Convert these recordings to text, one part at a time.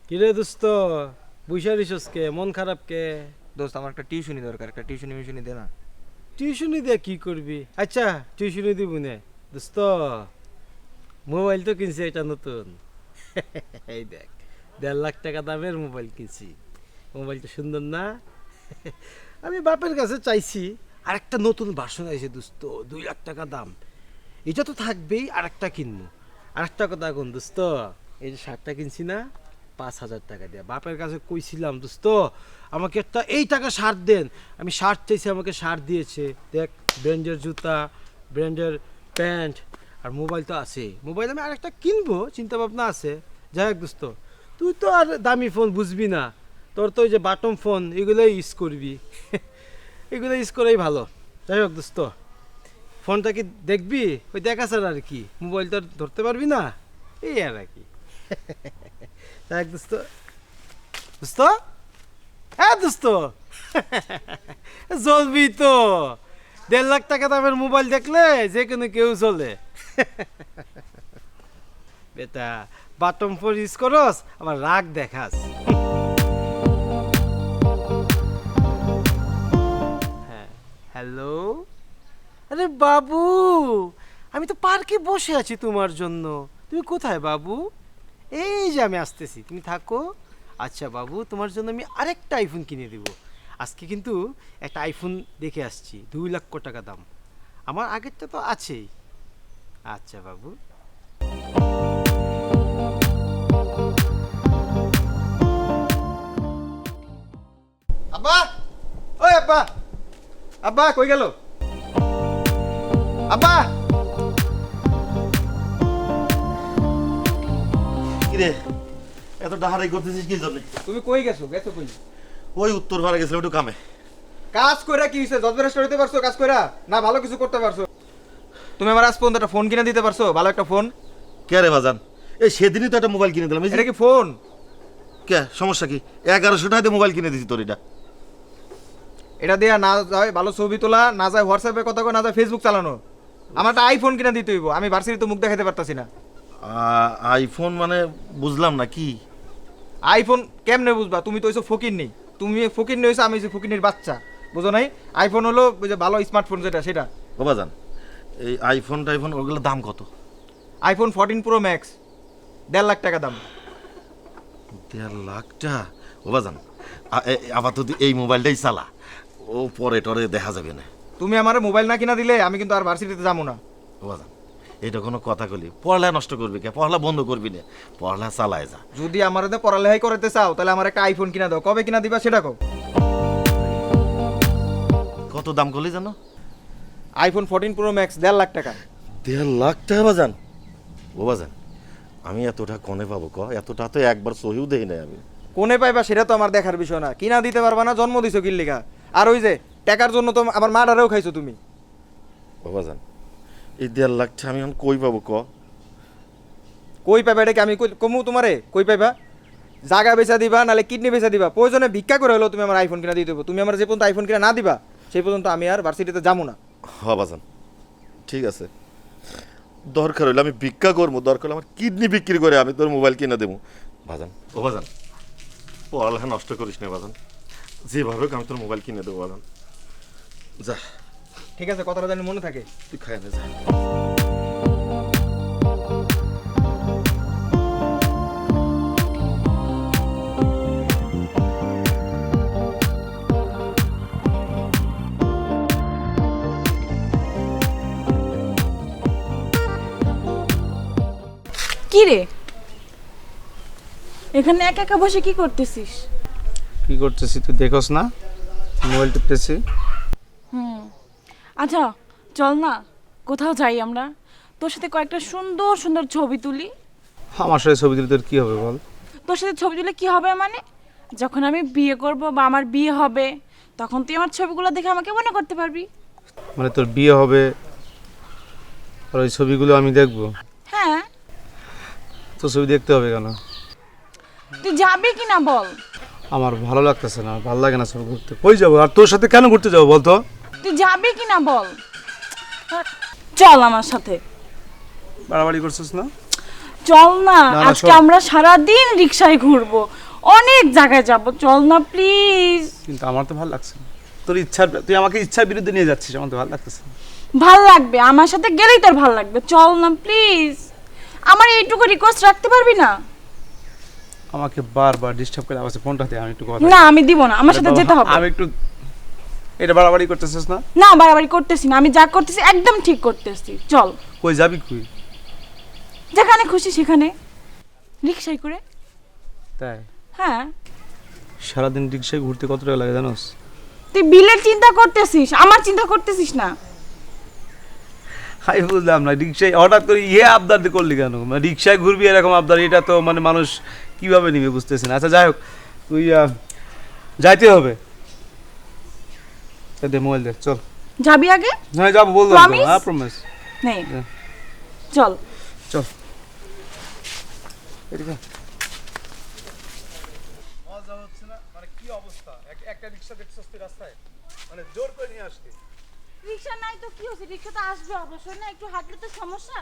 কিরে দোস্ত বুঝা রিসোস কে মন খারাপ কে? দোস্ত আমার একটা টিউশনি দরকার, একটা টিউশনি মিউশনি দে না। টিউশনি দিয়ে কি করবি? আচ্ছা টিউশনি দিব নে দোস্ত। মোবাইল তো কিনছি এটা নতুন। এই দেখ 1.5 লাখ টাকা দামের মোবাইল কিনছি। মোবাইলটা সুন্দর না? আমি বাপের কাছে চাইছি আরেকটা নতুন ভার্সন আইছে দোস্ত, 2 লাখ টাকা দাম। এটা তো থাকবেই, আরেকটা কিনবো। আরেকটা কথা কোন দোস্ত, এই যে শার্টটা কিনছি না 5,000 টাকা দিয়ে, বাপের কাছে কইছিলাম দোস্ত আমাকে একটা এই টাকা শার্ট দেন। আমি শার্ট চাইছি, আমাকে শার্ট দিয়েছে। দেখ ব্র্যান্ডের জুতা, ব্র্যান্ডের প্যান্ট, আর মোবাইল তো আছে। মোবাইল আমি আরেকটা কিনবো চিন্তা ভাবনা আছে। যাই হোক দোস্ত, তুই তো আর দামি ফোন বুঝবি না, তোর তো ওই যে বাটম ফোন এগুলোই ইউজ করবি। এগুলো ইউজ করাই ভালো। যাই হোক দোস্ত, ফোনটা কি দেখবি? ওই দেখা ছাড়া আর কি, মোবাইল তো আর ধরতে পারবি না, এই আর কি। দেখ দোস্ত, দোস্ত হ্যাঁ দোস্ত, চলবি তো। 1.5 লাখ টাকা দামের মোবাইল দেখলে যে কোনো কেউ চলে। বেটা বাটম ফোন ইউজ করস, আবার রাগ দেখাস। হ্যাঁ হ্যালো, আরে বাবু আমি তো পার্কে বসে আছি তোমার জন্য। তুমি কোথায় বাবু? এই যে আমি আসতেছি, তুমি থাকো। আচ্ছা বাবু, তোমার জন্য আমি আরেকটা আইফোন কিনে দিব। আজকে কিন্তু একটা আইফোন দেখে আসছি, 2 লক্ষ টাকা দাম। আমার আগেরটা তো আছেই। আচ্ছা বাবু। আব্বা, ওই আব্বা, আব্বা কই গেল? আব্বা, কিরে এত ডাহারাই করতেছিস কি জন্য? তুমি কই গেছো? গেছো কই? ওই উত্তর ভাড়া গেছিলাম একটু কামে। কাজ কইরা কি হইছে? যত বেশি হইতে পারছো কাজ কইরা? না ভালো কিছু করতে পারছো? তুমি আমার আজ পর্যন্ত একটা ফোন কিনে দিতে পারছো? ভালো একটা ফোন। কে রে বাজান, এই সেদিনই তো একটা মোবাইল কিনে দিলাম। এই যে- এটা কি ফোন? কে সমস্যা কি? 1100 টাকা দিয়ে মোবাইল কিনে দিছি তোর এটা। এটা দিয়া না যায় ভালো ছবি তোলা, না যায় হোয়াটসঅ্যাপে কথা কয়, না যায় ফেসবুক চালানো। আমার একটা আইফোন কিনে দিতে হইব। আমি ভার্সিটি তো মুখ দেখাতে পারতাছি না। আইফোন মানে বুঝলাম না কি? আইফোন কেমনে বুঝবা? তুমি তো হইছো ফকির নেই। তুমি ফকির নেই হইছো, আমি হইছি ফকিরের বাচ্চা। বুঝো নাই? আইফোন হলো ওই যে ভালো স্মার্টফোন যেটা, সেটা। ও বাজান, এই আইফোন টাইফোন ওগুলোর দাম কত? আইফোন 14 প্রো ম্যাক্স, 1.5 লাখ টাকা দাম। 1.5 লাখ টাকা? ও বাজান, আপাতত এই মোবাইলটাই চালা, ও পরে টরে দেখা যাবে না। তুমি আমার মোবাইল না কিনা দিলে আমি কিন্তু আর ভার্সিটিতে যাবো না। ও বাজান, এটা কোনো কথা কলি? পড়ালেখা নষ্ট করবি কে? পড়ালেখা বন্ধ করবি না, পড়ালেখা চালায় যা। যদি আমার পড়ালেখাই করতে চাও তাহলে আমার একটা আইফোন কিনা দাও। কবে কিনা দিবা সেটা কও। কত দাম করলি জানো? আইফোন 14 প্রো ম্যাক্স, 1.5 লাখ টাকা। 1.5 লাখ টাকা বাজান? ও বাজান, আমি এতটা কনে পাবো ক? এতটা তো একবার সহিও দেখি নাই আমি। কোনে পাইবা সেটা তো আমার দেখার বিষয় না। কিনা দিতে পারবা না, জন্ম দিছো কিল্লিগা। আর ওই যে টাকার জন্য তো আমার মাটারেও খাইছো তুমি। ও বাজান, এই 1.5 লাখ টাকা আমি এখন কই পাবো ক? কই পাইবা এটা কি আমি কমু তোমারে? কই পাইবা? জাগা বেচা দিবা, নালে কিডনি বেচা দিবা, প্রয়োজনে ভিক্ষা করে হলেও তুমি আমার আইফোন কিনা দিতে হবে। তুমি আমার যে পর্যন্ত আইফোন কিনা না দিবা সেই পর্যন্ত আমি আর ভার্সিটিতে যাবো না। হ বাজান, ঠিক আছে, দরকার হইলে আমি ভিক্ষা করবো, দরকার হলে আমার কিডনি বিক্রি করে আমি তোর মোবাইল কিনে দেবো বাজান। ও বাজান, পড়ালেখা নষ্ট করিস না বাজান, যেভাবে হোক আমি তোর মোবাইল কিনে দেবো বাজান। যা, ঠিক আছে, কথাটা জানি মনে থাকে। তুই খাই না, যা। কি রে, এখানে একা একা বসে কি করতেছিস? কি করতেছি তুই দেখোস না? মোবাইল টিপতেছি। আচ্ছা চল না, কোথাও যাই আমরা, তোর সাথে কয়েকটা সুন্দর সুন্দর ছবি তুলি। আমার সাথে ছবি তুলে তোর কি হবে বল? তোর সাথে ছবি তুলে কি হবে মানে, যখন আমি বিয়ে করব বা আমার বিয়ে হবে তখন তুই আমার ছবিগুলো দেখে আমাকে মনে করতে পারবি। মানে তোর বিয়ে হবে আর ওই ছবিগুলো আমি দেখবো? হ্যাঁ। তো ছবি দেখতে হবে কেন? তুই যাবি কি না বল? আমার ভালো লাগতেছে না, ভালো লাগে না ছবি ঘুরতে। কই যাবো? আর তোর সাথে কেন ঘুরতে যাবো বলতো? তুই যাবি কি না বল? চল আমার সাথে। বাড়াবাড়ি করছিস না? চল না, না, আজকে শোন। আমরা সারা দিন রিকশায় ঘুরবো, অনেক জায়গায় যাব, চল না প্লিজ। কিন্তু আমার তো ভালো লাগছে না। তোর ইচ্ছার, তুই আমাকে ইচ্ছার বিরুদ্ধে নিয়ে যাচ্ছিস, আমার তো ভালো লাগতেছে না। ভাল লাগবে, আমার সাথে গেলেই তোর ভাল লাগবে, চল না প্লিজ। আমার এইটুকু রিকোয়েস্ট রাখতে পারবি না? আমাকে বারবার ডিস্টার্ব করে আমার ফোনটা দে, আমি একটু কথা না আমি দিব না, আমার সাথে বাবা, যেতে হবে। আমি একটু, এটা বাড়াবাড়ি করতেছিস না? না বাড়াবাড়ি করতেছি না, আমি যা করতেছি একদম ঠিক করতেছি, চল। কই যাবি কই? যেখানে খুশি সেখানে, রিকশায় করে। তাই হ্যাঁ, সারাদিন রিক্সায় ঘুরতে কত টাকা লাগে জানোস? তুই বিলের চিন্তা করতেছিস, আমার চিন্তা করতেছিস না। আমি বুঝলাম না, রিক্সায় হঠাৎ করে আবদার দিয়ে করলি কেন? মানে রিক্সায় ঘুরবি এরকম আবদার, এটা তো মানে মানুষ কিভাবে নিবে বুঝতেছে না। আচ্ছা যাই হোক, তুই যাইতে হবে। দে মোবাইল দে, চল। যাবি আগে? হ্যাঁ যাবো, বললাম তো, Promise? হ্যাঁ প্রমিস। নেই, হ্যাঁ। চল। চল এদিকে। মজা হচ্ছে না, মানে কি অবস্থা? একটা রিক্সা দেখছস তুই রাস্তায়, মানে জোর করে নিয়ে আসতে। রিকশা নাই তো কি হচ্ছে, রিকশা তো আসবে অবশ্যই, না একটু হাঁটলে তো সমস্যা।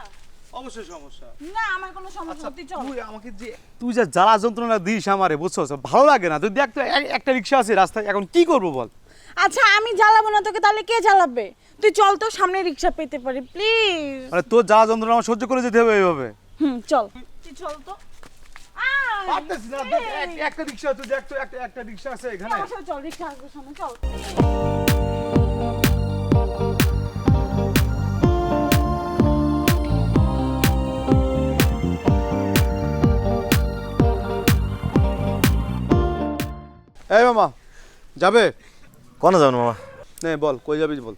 অবশ্যই সমস্যা। না আমার কোনো সমস্যা নেই, তুই চল। তুই আমাকে যে তুই যা জ্বালা যন্ত্রণা দিস আমারে, বুঝছস? ভালো লাগে না। তুই দেখ তো একটা রিক্সা আছে রাস্তায়, এখন কি করবো বল? আচ্ছা আমি জ্বালাবো না তোকে, তাহলে কে জ্বালাবে? তুই চল তো, সামনে রিকশা পেতে পারি প্লিজ। মানে তোর জ্বালা যন্ত্রণা আমার সহ্য করে যেতে হবে এইভাবে? চল, তুই চল তো। আয়, পারতেছি না, দেখ, এই, একটা রিক্সা, তুই দেখ তো, একটা রিক্সা আছে এখানে। আমার সাথে চল, রিকশা আসবে সামনে, চল। এই মামা, যাবে? কোন যাবেন মামা? নে বল, কই যাবি বল।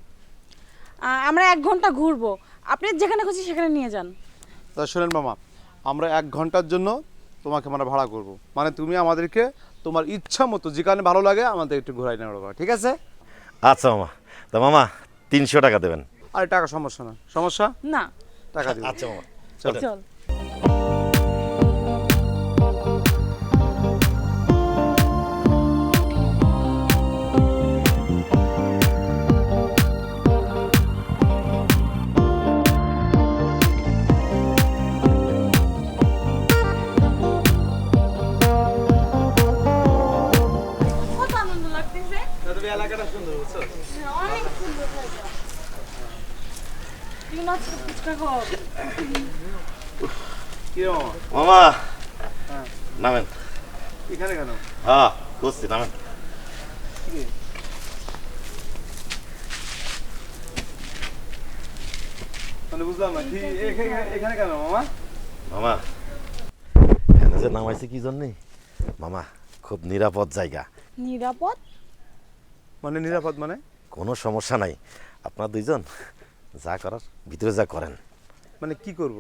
আমরা 1 ঘন্টা ঘুরবো, আপনি যেখানে খুশি সেখানে নিয়ে যান। তা শোনেন মামা, আমরা 1 ঘন্টার জন্য তোমাকে আমরা ভাড়া করব। মানে তুমি আমাদেরকে তোমার ইচ্ছা মতো যেখানে ভালো লাগে আমাদের একটু ঘোরাই নেওয়া হবে, ঠিক আছে? আচ্ছা মামা, তা মামা 300 টাকা দেবেন। আরে টাকা সমস্যা না, সমস্যা না, টাকা দিব। আচ্ছা মামা, চল। চল। কত আনন্দ লাগতেছে, তুমি এলাকাটা সুন্দর, বুঝছো? অনেক সুন্দর জায়গা। তুই না ফুচকা খাও। কি রে মামা, মামা হ্যাঁ। নামেন। এখানে কেন? হ্যাঁ করছি, নামেন। মানে বুঝলাম না, কি এখানে কেন মামা? মামা এখানে যে নামাইছে কি জন্যে মামা, খুব নিরাপদ জায়গা, নিরাপদ? মানে নিরাপদ মানে? কোনো সমস্যা নাই। আপনার দুইজন যা করার ভিতরে যা করেন। মানে কি করব?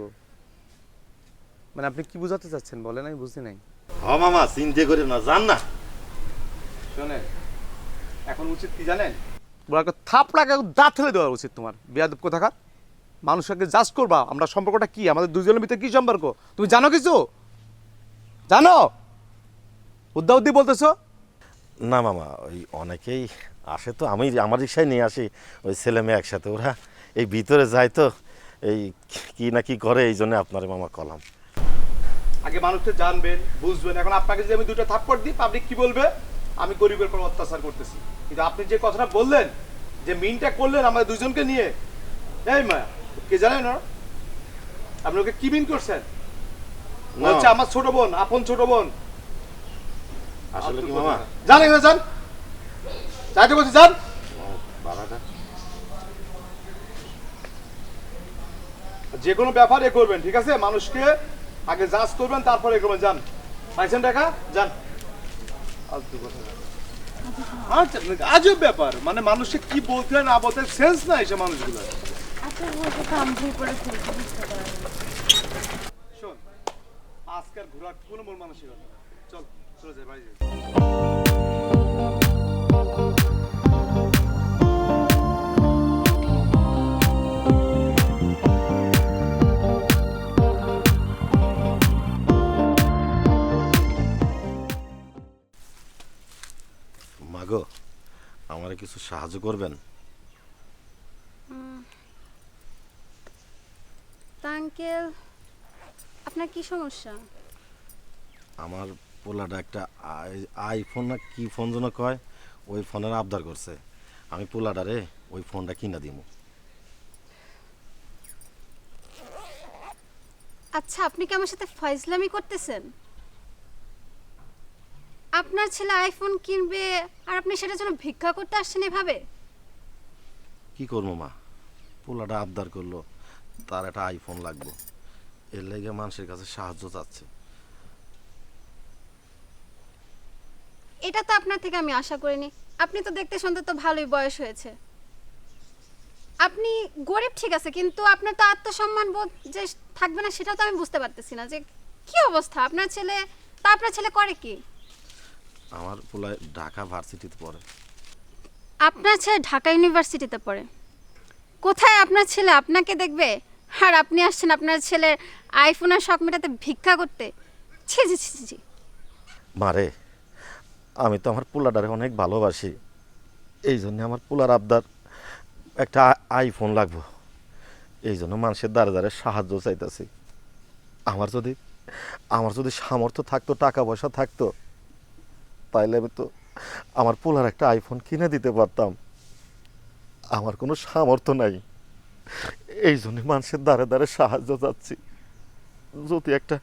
মানে আপনি কি বোঝাতে চাচ্ছেন বলেন, আমি বুঝি নাই। হ মামা, চিন্তা করে না, যান না। শোনেন, এখন উচিত কি জানেন? বড় একটা থাপড়াকে দাঁত ফেলে দেওয়া উচিত তোমার, বেয়াদব কোথাকার। মানুষকে জাজ করবা আমরা সম্পর্কটা কি, আমাদের দুজনের ভিতরে কি সম্পর্ক তুমি জানো কিছু? জানো? উদ্দি বলতেছো? না মামা, ওই অনেকেই আসে তো, আমি আমার রিক্সায় নিয়ে আসি ওই ছেলে মেয়ে একসাথে, ওরা এই ভিতরে যায় তো এই কি না কি করে, এই জন্য আপনারে মামা কলাম। আগে মানুষকে জানবেন বুঝবেন, এখন আপনাকে যদি আমি 2টা থাপ্পড় দিই পাবলিক কি বলবে? আমি গরিবের উপর অত্যাচার করতেছি। কিন্তু আপনি যে কথাটা বললেন, যে মিনটা করলেন আমাদের দুজনকে নিয়ে, এই মায়া কে জানেন না আপনি ওকে কি মিন করছেন? না। হচ্ছে আমার ছোট বোন, আপন ছোট বোন। আসলে কি মামা, যান এখানে যান, যাইতে বলছি যান। বাড়াটা যে কোনো ব্যাপার এ করবেন, ঠিক আছে? মানুষকে আগে জাজ করবেন, তারপরে এ করবেন। যান, পাইছেন টাকা, যান। আলতু কথা। আচ্ছা, আজব ব্যাপার, মানে মানুষকে কি বলতে হয় না বলতে সেন্স নাই সে মানুষগুলো। আচ্ছা হয়তো কাম ভুল করে ফেলছি, বুঝতে পারি। শোন, আজকের ঘোরার কোনো মন মানসিকতা না। চল চলে যাই, বাড়ি যাই। মাগো, আমারে কিছু সাহায্য করবেন? তা আঙ্কেল, আপনার কি সমস্যা? আমার পোলাটা একটা আইফোন না কি ফোন যেন কয়, ওই ফোনের আবদার করছে। আমি পোলাটারে ওই ফোনটা কিনা দিব। আচ্ছা, আপনি কি আমার সাথে ফয়জলামি করতেছেন? আপনার ছেলে আইফোন কিনবে আর আপনি সেটার জন্য ভিক্ষা করতে আসছেন এভাবে? কি করবো মা, পোলাটা আবদার করলো তার একটা আইফোন লাগবে, এর লেগে মানুষের কাছে সাহায্য চাচ্ছে। এটা তো আপনার থেকে আমি আশা করিনি। আপনি তো দেখতে শুনতে তো ভালোই বয়স হয়েছে। আপনি গরিব ঠিক আছে, কিন্তু আপনার তো আত্মসম্মান বোধ যে থাকবে না সেটা তো আমি বুঝতে পারতেছি না যে কি অবস্থা আপনার ছেলে। তা আপনার ছেলে করে কি? আমার পোলায় ঢাকা ভার্সিটিতে পড়ে। আপনার ছেলে ঢাকা ইউনিভার্সিটিতে পড়ে? কোথায় আপনার ছেলে আপনাকে দেখবে আর আপনি আসছেন আপনার ছেলের আইফোনের শখ মেটাতে ভিক্ষা করতে? ছি ছি ছি ছি। মারে, আমি তো আমার পোলাটারে অনেক ভালোবাসি, এই জন্য আমার পোলার আবদার একটা আইফোন লাগবো, এই জন্য মানুষের দ্বারে দ্বারে সাহায্য চাইতেছি। আমার যদি সামর্থ্য থাকতো, টাকা পয়সা থাকতো, তাইলে আমি তো আমার পোলার একটা আইফোন কিনে দিতে পারতাম। আমার কোনো সামর্থ্য নাই, এই জন্য মানুষের দ্বারে দ্বারে সাহায্য চাচ্ছি। যদি একটা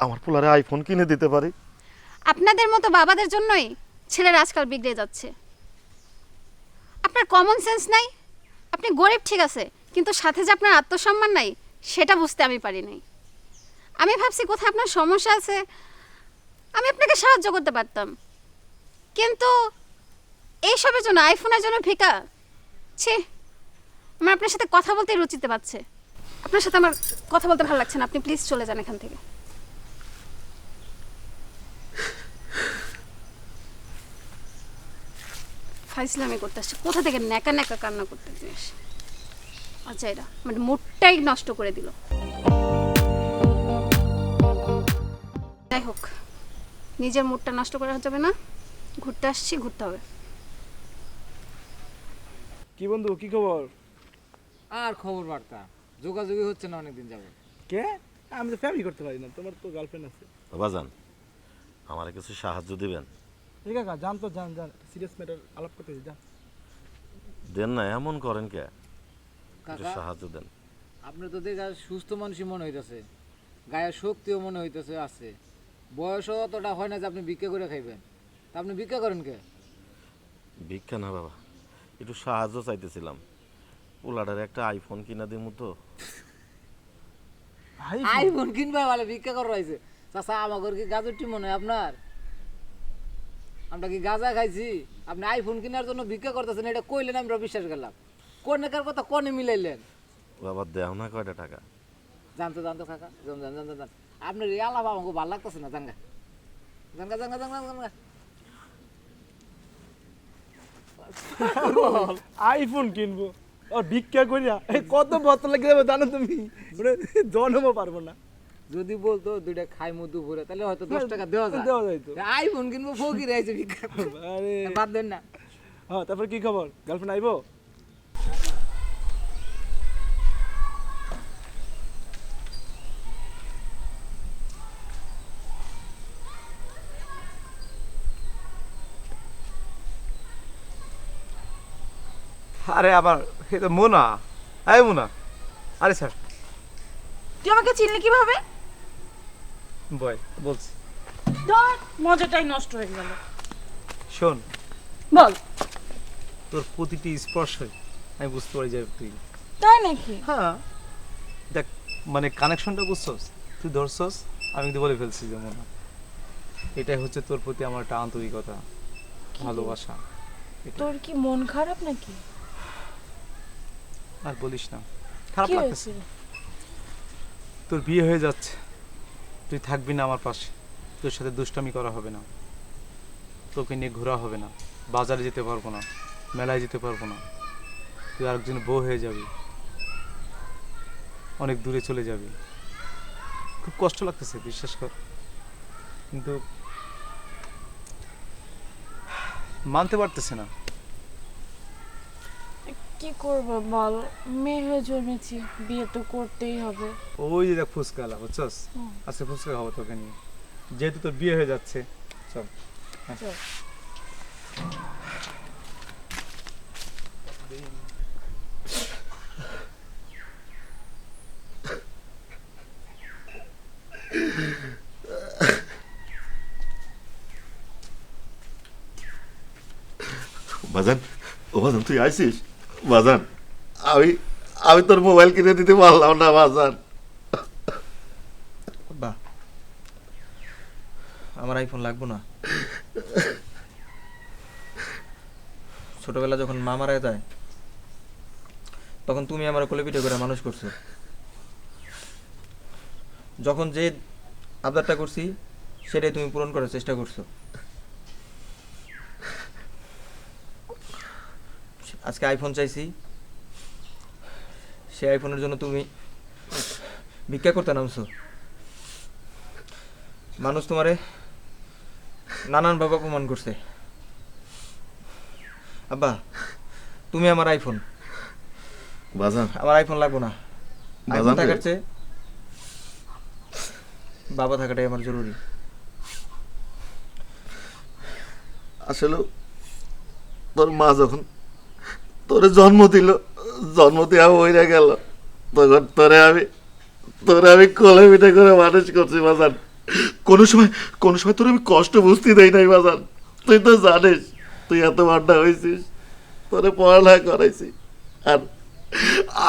আমার পোলারে আইফোন কিনে দিতে পারি। আপনাদের মতো বাবাদের জন্যই ছেলেরা আজকাল বিগড়ে যাচ্ছে। আপনার কমন সেন্স নাই। আপনি গরিব ঠিক আছে, কিন্তু সাথে যে আপনার আত্মসম্মান নাই সেটা বুঝতে আমি পারি নাই। আমি ভাবছি কোথায় আপনার সমস্যা আছে, আমি আপনাকে সাহায্য করতে পারতাম, কিন্তু এইসবের জন্য, আইফোনের জন্য ভিক্ষা? ছি, আমার আপনার সাথে কথা বলতে রুচিতে পাচ্ছে। আপনার সাথে আমার কথা বলতে ভালো লাগছে না, আপনি প্লিজ চলে যান এখান থেকে। ফাইজলামি করতে আসছে, কোথা থেকে ন্যাকা ন্যাকা কান্না করতে জিনিস। আচ্ছা, এটা মানে মুডটাই নষ্ট করে দিল। যাই হোক, নিজের মুডটা নষ্ট করা যাবে না। ঘুরতে আসছি, ঘুরতে হবে। কি বন্ধু, কি খবর? আর খবর বার্তা যোগাযোগই হচ্ছে না অনেকদিন যাবে। কে? আমি তো ফ্যামিলি করতে পারি না, তোমার তো গার্লফ্রেন্ড আছে। বাবাজান, আমার কিছু সাহায্য দিবেন? ঠিক আছে, জান তো জান, সিরিয়াস ম্যাটার আলাপ করতেছি, জান। দেন না, এমন করেন কে? একটু কাকা, সাহায্য দেন। আপনি তো দেখা সুস্থ মানুষই মনে হইতেছে, গায়ের শক্তিও মনে হইতেছে আছে, বয়সও অতটা হয় না যে আপনি ভিক্ষা করে খাইবেন। তা আপনি ভিক্ষা করেন কে? ভিক্ষা না বাবা, একটু সাহায্য চাইতেছিলাম। পোলাটার একটা আইফোন কিনা দিমু তো। আইফোন কিনবা বলে ভিক্ষা করা হয়েছে? চাচা, আমাগর কি গাজরটি মনে হয় আপনার? আমরা কি গাঁজা খাইছি? আপনি আইফোন কেনার জন্য ভিক্ষা করতেছেন, এটা কইলেন আমরা বিশ্বাস করলাম। কোন নেকার কথা কোনে মিলাইলেন? বাবা দেও না কয়টা টাকা? জানতো জানতো কাকা, জান জান জান জান। আপনার এই আলাপ আমাকে ভালো লাগতেছে না। জানগা জানগা জানগা জানগা জানগা। আইফোন কিনবো আর ভিক্ষা করিয়া কত বছর লেগে যাবে জানো তুমি? জন্মও পারবো না। যদি বলতো দুইটা খাই মধু ভরে, তাহলে হয়তো 10 টাকা দেওয়া যায়। দেওয়া যাইতো। আইফোন কিনবো ফকির আইছে ভিক্ষা। আরে বাদ দেন না। হ্যাঁ, তারপর কি খবর? গার্লফ্রেন্ড আইবো? আরে আবার এ তো মোনা। আরে মোনা, আরে স্যার তুই আমাকে চিনলি কিভাবে? বয় বলছি। ধর, মজাটাই নষ্ট হয়ে গেল। শোন, বল। তোর প্রতিটি স্পর্শে আমি বুঝতে পারি যে তুই। তাই নাকি? হ্যাঁ দেখ, মানে কানেকশনটা বুঝছস, তুই ধরছস, আমি কিন্তু বলে ফেলছি যে মোনা, এটাই হচ্ছে তোর প্রতি আমার একটা আন্তরিকতা, ভালোবাসা। তোর কি মন খারাপ নাকি? আর বলিস না, খারাপ কি লাগতেছে। হয়েছে? তোর বিয়ে হয়ে যাচ্ছে, তুই থাকবি না আমার পাশে, তোর সাথে দুষ্টামি করা হবে না, তোকে নিয়ে ঘোরা হবে না, বাজারে যেতে পারবো না, মেলায় যেতে পারবো না, তুই আরেকজন বউ হয়ে যাবি, অনেক দূরে চলে যাবি। খুব কষ্ট লাগতেছে, বিশ্বাস কর, কিন্তু মানতে পারতেছে না। কি করব বল, মেয়ে হয়ে জন্মেছি, বিয়ে তো করতেই হবে। ওই যে দেখ ফুচকালা, বুঝছস? আজকে ফুচকা খাবো তোকে নিয়ে, যেহেতু তোর বিয়ে হয়ে যাচ্ছে। চল। চল। বাজান, ও বাজান তুই আইছিস? বাজান, আমি আমি তোর মোবাইল কিনে দিতে পারলাম না বাজান। আব্বা, আমার আইফোন লাগবো না। ছোটবেলা যখন মা মারা যায় তখন তুমি আমার কোলে পিঠে করে মানুষ করছো। যখন যে আবদারটা করছি সেটাই তুমি পূরণ করার চেষ্টা করছো। আজকে আইফোন চাইছি, সেই আইফোনের জন্য তুমি ভিক্ষা করতে নামছো। মানুষ তোমারে নানানভাবে অপমান করছে। আব্বা, তুমি আমার আইফোন। বাজান, আমার আইফোন লাগবো না। আইফোন বাজান রে। থাকার চেয়ে বাবা থাকাটাই আমার জরুরি। আসলে তোর মা যখন তোরে জন্ম দিল, জন্ম দেওয়া হইয়া গেল, তখন তোরে আমি কোলে পিঠে করে মানুষ করছি বাজান। কোনো সময় তোর আমি কষ্ট বুঝতে দেই নাই বাজান। তুই তো জানিস, তুই এত বাড্ডা হয়েছিস, তোরে পড়ালেখা করাইছি। আর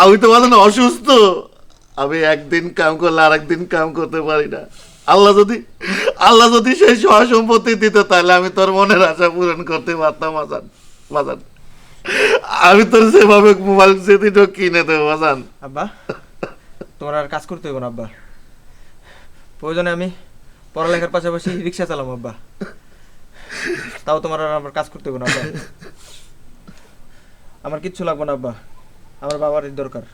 আমি তো বাজান অসুস্থ, আমি একদিন কাম করলে আর একদিন কাম করতে পারি না। আল্লাহ যদি সেই সহ সম্পত্তি দিত তাহলে আমি তোর মনের আশা পূরণ করতে পারতাম বাজান। বাজান, আমি তোর সেভাবে মোবাইল সেদিনও কিনে দেবো বাজান। আব্বা, তোমার আর কাজ করতে হবে না আব্বা। প্রয়োজনে আমি পড়ালেখার পাশাপাশি রিক্সা চালাম আব্বা, তাও তোমার আর আমার কাজ করতে হবে না আব্বা। আমার কিচ্ছু লাগবে না আব্বা, আমার বাবার দরকার।